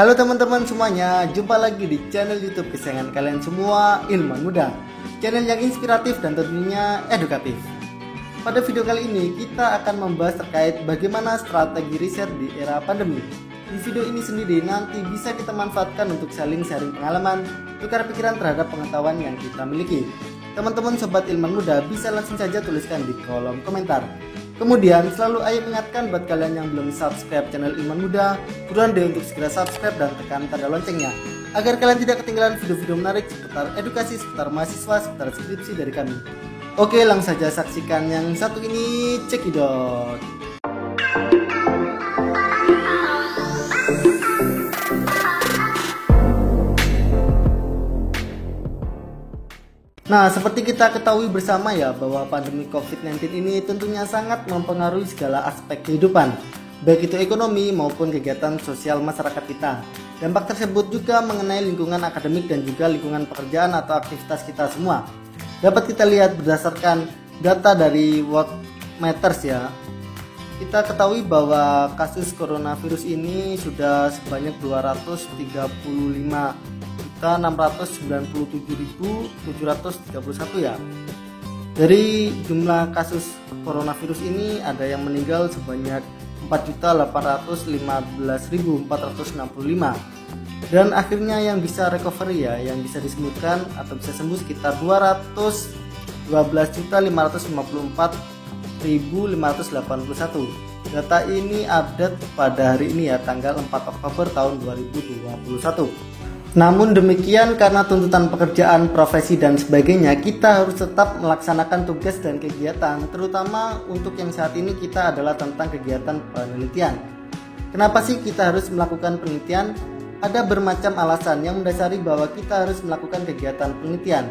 Halo teman-teman semuanya, jumpa lagi di channel YouTube kesayangan kalian semua, Ilmuwan Muda. Channel yang inspiratif dan tentunya edukatif. Pada video kali ini kita akan membahas terkait bagaimana strategi riset di era pandemi. Di video ini sendiri nanti bisa kita manfaatkan untuk saling sharing pengalaman, tukar pikiran terhadap pengetahuan yang kita miliki. Teman-teman sobat Ilmuwan Muda bisa langsung saja tuliskan di kolom komentar. Kemudian selalu ayo ingatkan buat kalian yang belum subscribe channel Ilmuwan Muda, buruan deh untuk segera subscribe dan tekan tanda loncengnya agar kalian tidak ketinggalan video-video menarik seputar edukasi, seputar mahasiswa, seputar skripsi dari kami. Oke, langsung saja saksikan yang satu ini, cekidot. Nah, seperti kita ketahui bersama ya bahwa pandemi COVID-19 ini tentunya sangat mempengaruhi segala aspek kehidupan, baik itu ekonomi maupun kegiatan sosial masyarakat kita. Dampak tersebut juga mengenai lingkungan akademik dan juga lingkungan pekerjaan atau aktivitas kita semua. Dapat kita lihat berdasarkan data dari Worldmatters ya. Kita ketahui bahwa kasus coronavirus ini sudah sebanyak 235.697.731 ya. Dari jumlah kasus coronavirus ini ada yang meninggal sebanyak 4.815.465 dan akhirnya yang bisa recovery ya, yang bisa disembuhkan atau bisa sembuh sekitar 212.554.581. Data ini update pada hari ini ya, tanggal 4 Oktober tahun 2021. Namun demikian, karena tuntutan pekerjaan, profesi dan sebagainya, kita harus tetap melaksanakan tugas dan kegiatan, terutama untuk yang saat ini kita adalah tentang kegiatan penelitian. Kenapa sih kita harus melakukan penelitian? Ada bermacam alasan yang mendasari bahwa kita harus melakukan kegiatan penelitian.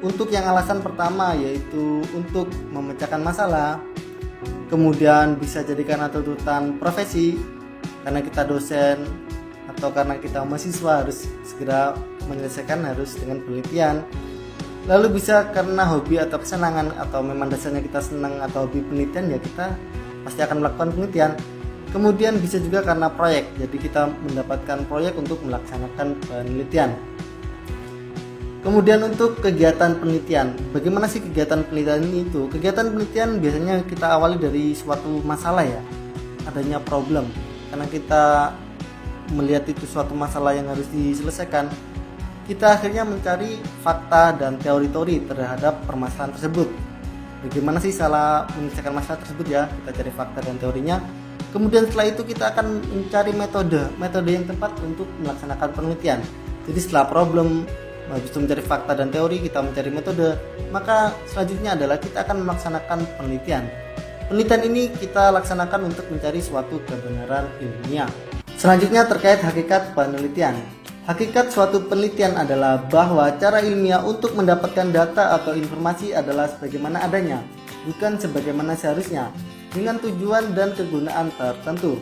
Untuk yang alasan pertama yaitu untuk memecahkan masalah, kemudian bisa jadi karena tuntutan profesi, karena kita dosen atau karena kita mahasiswa harus segera menyelesaikan harus dengan penelitian. Lalu bisa karena hobi atau kesenangan, atau memang dasarnya kita senang atau hobi penelitian ya kita pasti akan melakukan penelitian. Kemudian bisa juga karena proyek, jadi kita mendapatkan proyek untuk melaksanakan penelitian. Kemudian untuk kegiatan penelitian, bagaimana sih kegiatan penelitian ini itu? Kegiatan penelitian biasanya kita awali dari suatu masalah ya, adanya problem, karena kita melihat itu suatu masalah yang harus diselesaikan, kita akhirnya mencari fakta dan teori-teori terhadap permasalahan tersebut. Bagaimana sih salah menyelesaikan masalah tersebut ya, kita cari fakta dan teorinya. Kemudian setelah itu kita akan mencari metode yang tepat untuk melaksanakan penelitian. Jadi setelah problem, habis itu mencari fakta dan teori, kita mencari metode, maka selanjutnya adalah kita akan melaksanakan penelitian. Penelitian ini kita laksanakan untuk mencari suatu kebenaran ilmiah. Selanjutnya terkait hakikat penelitian. Hakikat suatu penelitian adalah bahwa cara ilmiah untuk mendapatkan data atau informasi adalah sebagaimana adanya, bukan sebagaimana seharusnya, dengan tujuan dan kegunaan tertentu.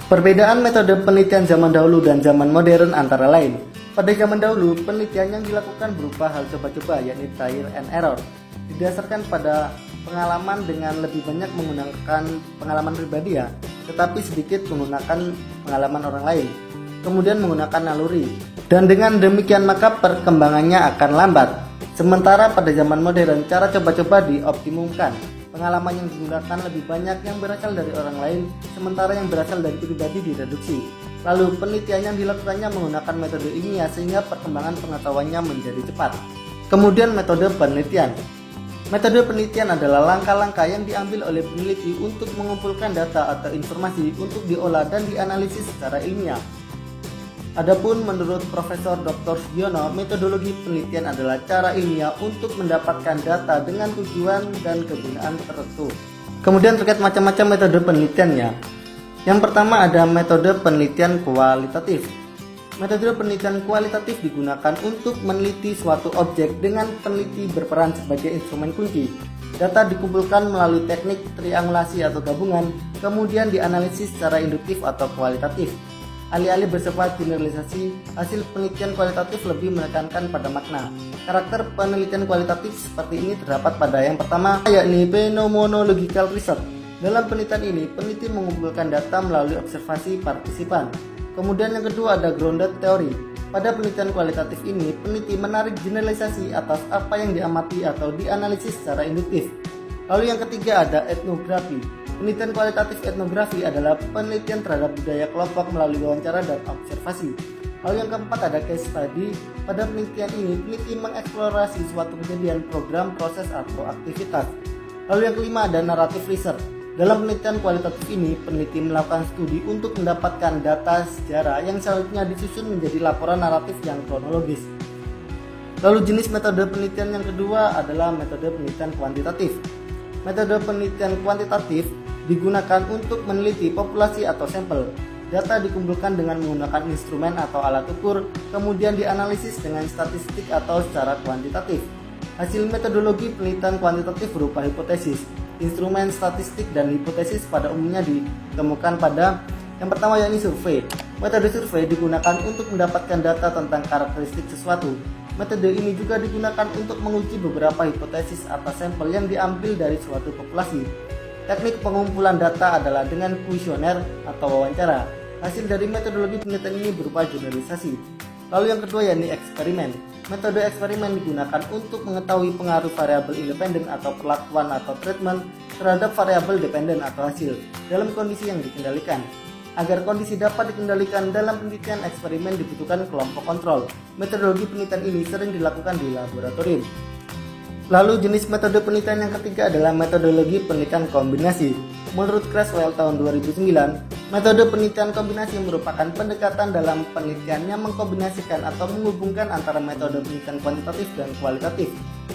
Perbedaan metode penelitian zaman dahulu dan zaman modern antara lain. Pada zaman dahulu, penelitian yang dilakukan berupa hal coba-coba, yakni trial and error, didasarkan pada pengalaman dengan lebih banyak menggunakan pengalaman pribadi ya, tetapi sedikit menggunakan pengalaman orang lain, kemudian menggunakan naluri, dan dengan demikian maka perkembangannya akan lambat. Sementara pada zaman modern, cara coba-coba dioptimumkan, pengalaman yang digunakan lebih banyak yang berasal dari orang lain, sementara yang berasal dari pribadi direduksi. Lalu penelitian yang dilakukannya menggunakan metode ilmiah sehingga perkembangan pengetahuannya menjadi cepat. Kemudian metode penelitian. Metode penelitian adalah langkah-langkah yang diambil oleh peneliti untuk mengumpulkan data atau informasi untuk diolah dan dianalisis secara ilmiah. Adapun menurut Profesor Dr. Sugiono, metodologi penelitian adalah cara ilmiah untuk mendapatkan data dengan tujuan dan kegunaan tertentu. Kemudian terkait macam-macam metode penelitiannya. Yang pertama ada metode penelitian kualitatif. Metode penelitian kualitatif digunakan untuk meneliti suatu objek dengan peneliti berperan sebagai instrumen kunci. Data dikumpulkan melalui teknik triangulasi atau gabungan, kemudian dianalisis secara induktif atau kualitatif. Alih-alih bersifat generalisasi, hasil penelitian kualitatif lebih menekankan pada makna. Karakter penelitian kualitatif seperti ini terdapat pada yang pertama, yakni phenomenological research. Dalam penelitian ini, peneliti mengumpulkan data melalui observasi partisipan. Kemudian yang kedua ada grounded theory. Pada penelitian kualitatif ini, peneliti menarik generalisasi atas apa yang diamati atau dianalisis secara induktif. Lalu yang ketiga ada etnografi. Penelitian kualitatif etnografi adalah penelitian terhadap budaya kelompok melalui wawancara dan observasi. Lalu yang keempat ada case study. Pada penelitian ini, peneliti mengeksplorasi suatu kejadian, program, proses, atau aktivitas. Lalu yang kelima ada narrative research. Dalam penelitian kualitatif ini, peneliti melakukan studi untuk mendapatkan data sejarah yang selanjutnya disusun menjadi laporan naratif yang kronologis. Lalu jenis metode penelitian yang kedua adalah metode penelitian kuantitatif. Metode penelitian kuantitatif digunakan untuk meneliti populasi atau sampel. Data dikumpulkan dengan menggunakan instrumen atau alat ukur, kemudian dianalisis dengan statistik atau secara kuantitatif. Hasil metodologi penelitian kuantitatif berupa hipotesis. Instrumen statistik dan hipotesis pada umumnya ditemukan pada yang pertama yakni survei. Metode survei digunakan untuk mendapatkan data tentang karakteristik sesuatu. Metode ini juga digunakan untuk menguji beberapa hipotesis atas sampel yang diambil dari suatu populasi. Teknik pengumpulan data adalah dengan kuesioner atau wawancara. Hasil dari metodologi penelitian ini berupa generalisasi. Lalu yang kedua yakni eksperimen. Metode eksperimen digunakan untuk mengetahui pengaruh variabel independen atau perlakuan atau treatment terhadap variabel dependen atau hasil dalam kondisi yang dikendalikan. Agar kondisi dapat dikendalikan dalam penelitian eksperimen dibutuhkan kelompok kontrol. Metodologi penelitian ini sering dilakukan di laboratorium. Lalu jenis metode penelitian yang ketiga adalah metodologi penelitian kombinasi. Menurut Creswell tahun 2009, metode penelitian kombinasi merupakan pendekatan dalam penelitian yang mengkombinasikan atau menghubungkan antara metode penelitian kuantitatif dan kualitatif.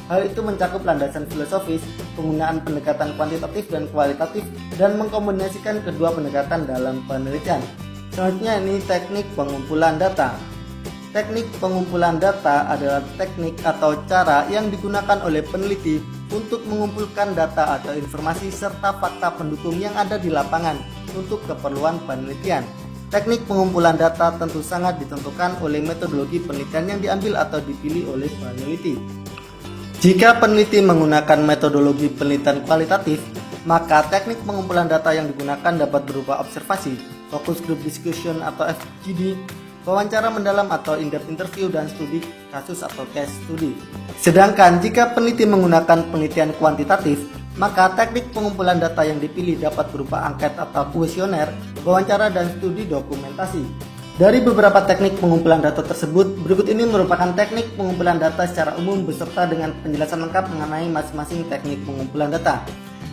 Hal itu mencakup landasan filosofis, penggunaan pendekatan kuantitatif dan kualitatif, dan mengkombinasikan kedua pendekatan dalam penelitian. Selanjutnya ini teknik pengumpulan data. Teknik pengumpulan data adalah teknik atau cara yang digunakan oleh peneliti untuk mengumpulkan data atau informasi serta fakta pendukung yang ada di lapangan untuk keperluan penelitian. Teknik pengumpulan data tentu sangat ditentukan oleh metodologi penelitian yang diambil atau dipilih oleh peneliti. Jika peneliti menggunakan metodologi penelitian kualitatif, maka teknik pengumpulan data yang digunakan dapat berupa observasi, focus group discussion atau FGD, wawancara mendalam atau in-depth interview, dan studi kasus atau case study. Sedangkan jika peneliti menggunakan penelitian kuantitatif, maka teknik pengumpulan data yang dipilih dapat berupa angket atau kuesioner, wawancara, dan studi dokumentasi. Dari beberapa teknik pengumpulan data tersebut, berikut ini merupakan teknik pengumpulan data secara umum beserta dengan penjelasan lengkap mengenai masing-masing teknik pengumpulan data.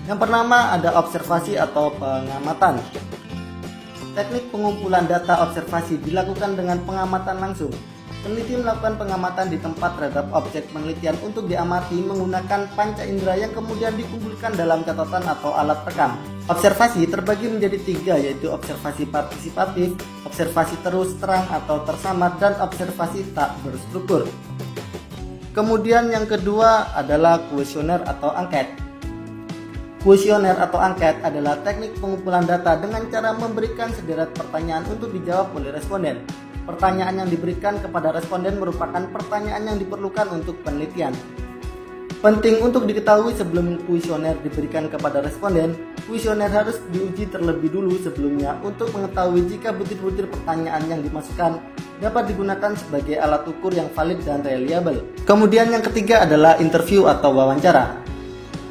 Yang pertama ada observasi atau pengamatan. Teknik pengumpulan data observasi dilakukan dengan pengamatan langsung. Peneliti melakukan pengamatan di tempat terhadap objek penelitian untuk diamati menggunakan panca indera yang kemudian dikumpulkan dalam catatan atau alat rekam. Observasi terbagi menjadi tiga, yaitu observasi partisipatif, observasi terus terang atau tersamar, dan observasi tak berstruktur. Kemudian yang kedua adalah kuesioner atau angket. Kuesioner atau angket adalah teknik pengumpulan data dengan cara memberikan sederet pertanyaan untuk dijawab oleh responden. Pertanyaan yang diberikan kepada responden merupakan pertanyaan yang diperlukan untuk penelitian. Penting untuk diketahui sebelum kuesioner diberikan kepada responden, kuesioner harus diuji terlebih dulu sebelumnya untuk mengetahui jika butir-butir pertanyaan yang dimasukkan dapat digunakan sebagai alat ukur yang valid dan reliable. Kemudian yang ketiga adalah interview atau wawancara.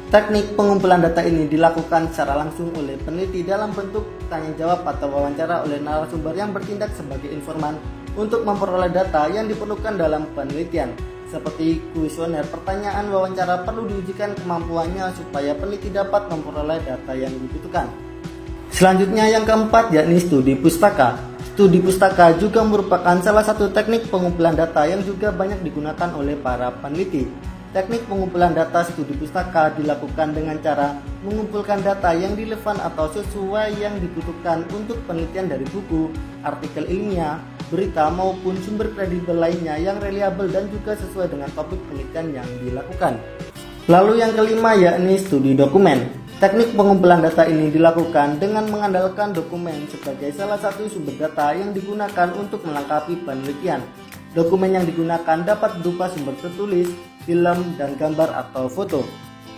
Teknik pengumpulan data ini dilakukan secara langsung oleh peneliti dalam bentuk tanya jawab atau wawancara oleh narasumber yang bertindak sebagai informan untuk memperoleh data yang diperlukan dalam penelitian. Seperti kuesioner, pertanyaan wawancara perlu diujikan kemampuannya supaya peneliti dapat memperoleh data yang dibutuhkan. Selanjutnya yang keempat yakni studi pustaka. Studi pustaka juga merupakan salah satu teknik pengumpulan data yang juga banyak digunakan oleh para peneliti. Teknik pengumpulan data studi pustaka dilakukan dengan cara mengumpulkan data yang relevan atau sesuai yang dibutuhkan untuk penelitian dari buku, artikel ilmiah, berita maupun sumber kredibel lainnya yang reliable dan juga sesuai dengan topik penelitian yang dilakukan. Lalu yang kelima yakni studi dokumen. Teknik pengumpulan data ini dilakukan dengan mengandalkan dokumen sebagai salah satu sumber data yang digunakan untuk melengkapi penelitian. Dokumen yang digunakan dapat berupa sumber tertulis, film, dan gambar atau foto.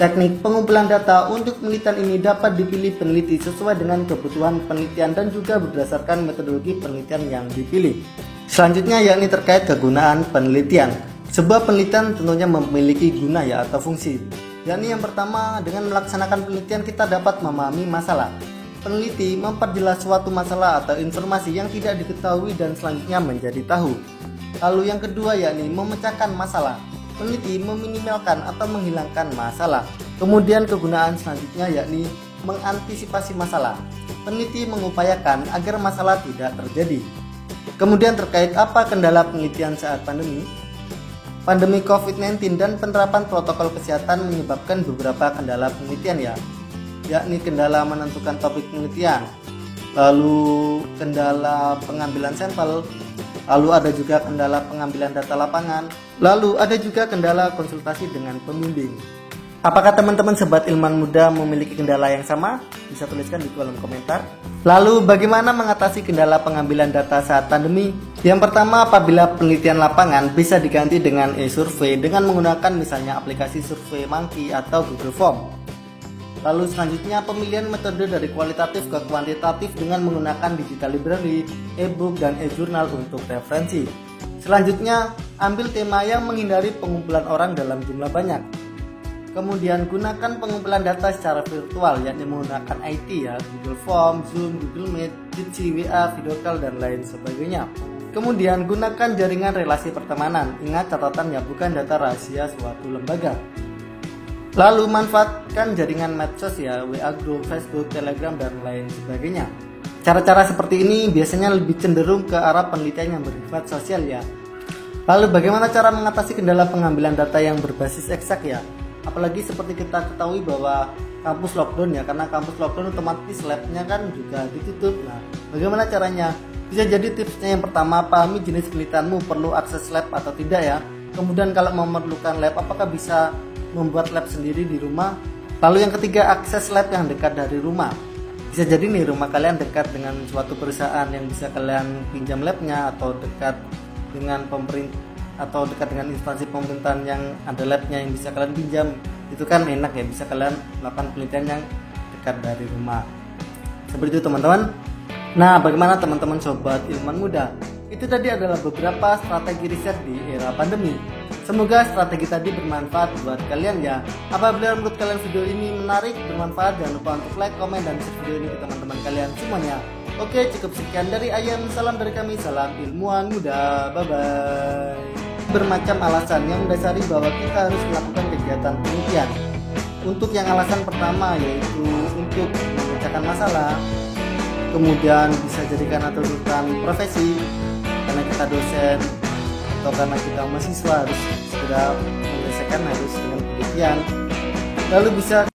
Teknik pengumpulan data untuk penelitian ini dapat dipilih peneliti sesuai dengan kebutuhan penelitian dan juga berdasarkan metodologi penelitian yang dipilih. Selanjutnya yakni terkait kegunaan penelitian. Sebuah penelitian tentunya memiliki guna atau fungsi. Yakni yang pertama, dengan melaksanakan penelitian kita dapat memahami masalah. Peneliti memperjelas suatu masalah atau informasi yang tidak diketahui dan selanjutnya menjadi tahu. Lalu yang kedua yakni memecahkan masalah. Peneliti meminimalkan atau menghilangkan masalah. Kemudian kegunaan selanjutnya yakni mengantisipasi masalah. Peneliti mengupayakan agar masalah tidak terjadi. Kemudian terkait apa kendala penelitian saat pandemi? Pandemi COVID-19 dan penerapan protokol kesehatan menyebabkan beberapa kendala penelitian yakni kendala menentukan topik penelitian, lalu kendala pengambilan sampel, lalu ada juga kendala pengambilan data lapangan, lalu ada juga kendala konsultasi dengan pembimbing. Apakah teman-teman sobat ilmuwan muda memiliki kendala yang sama? Bisa tuliskan di kolom komentar. Lalu bagaimana mengatasi kendala pengambilan data saat pandemi? Yang pertama, apabila penelitian lapangan bisa diganti dengan e-survey dengan menggunakan misalnya aplikasi Survey Monkey atau Google Form. Lalu selanjutnya pemilihan metode dari kualitatif ke kuantitatif dengan menggunakan digital library, e-book, dan e-jurnal untuk referensi. Selanjutnya, ambil tema yang menghindari pengumpulan orang dalam jumlah banyak. Kemudian gunakan pengumpulan data secara virtual yakni menggunakan IT Google Form, Zoom, Google Meet, Jitsi, WA, video call, dan lain sebagainya. Kemudian gunakan jaringan relasi pertemanan. Ingat catatannya bukan data rahasia suatu lembaga. Lalu manfaatkan jaringan medsos WA Group, Facebook, Telegram, dan lain sebagainya. Cara-cara seperti ini biasanya lebih cenderung ke arah penelitian yang bersifat sosial Lalu bagaimana cara mengatasi kendala pengambilan data yang berbasis eksak Apalagi seperti kita ketahui bahwa kampus lockdown karena kampus lockdown otomatis labnya kan juga ditutup. Nah, bagaimana caranya? Bisa jadi tipsnya yang pertama, pahami jenis penelitianmu perlu akses lab atau tidak Kemudian kalau memerlukan lab, apakah bisa membuat lab sendiri di rumah. Lalu yang ketiga, akses lab yang dekat dari rumah. Bisa jadi nih rumah kalian dekat dengan suatu perusahaan yang bisa kalian pinjam labnya, atau dekat dengan pemerintah, atau dekat dengan instansi pemerintahan yang ada labnya yang bisa kalian pinjam. Itu kan enak bisa kalian melakukan penelitian yang dekat dari rumah. Seperti itu teman-teman. Nah, bagaimana teman-teman sobat ilmuwan muda? Itu tadi adalah beberapa strategi riset di era pandemi. Semoga strategi tadi bermanfaat buat kalian Apabila menurut kalian video ini menarik, bermanfaat, jangan lupa untuk like, komen, dan share video ini ke teman-teman kalian semuanya. Oke, cukup sekian dari Ayam. Salam dari kami, salam ilmuwan muda. Bye-bye. Bermacam alasan yang mendasari bahwa kita harus melakukan kegiatan penelitian. Untuk yang alasan pertama yaitu untuk memecahkan masalah, kemudian bisa jadikan tuntutan profesi karena kita dosen atau karena kita mahasiswa harus segera menyelesaikan harus dengan penelitian. Lalu bisa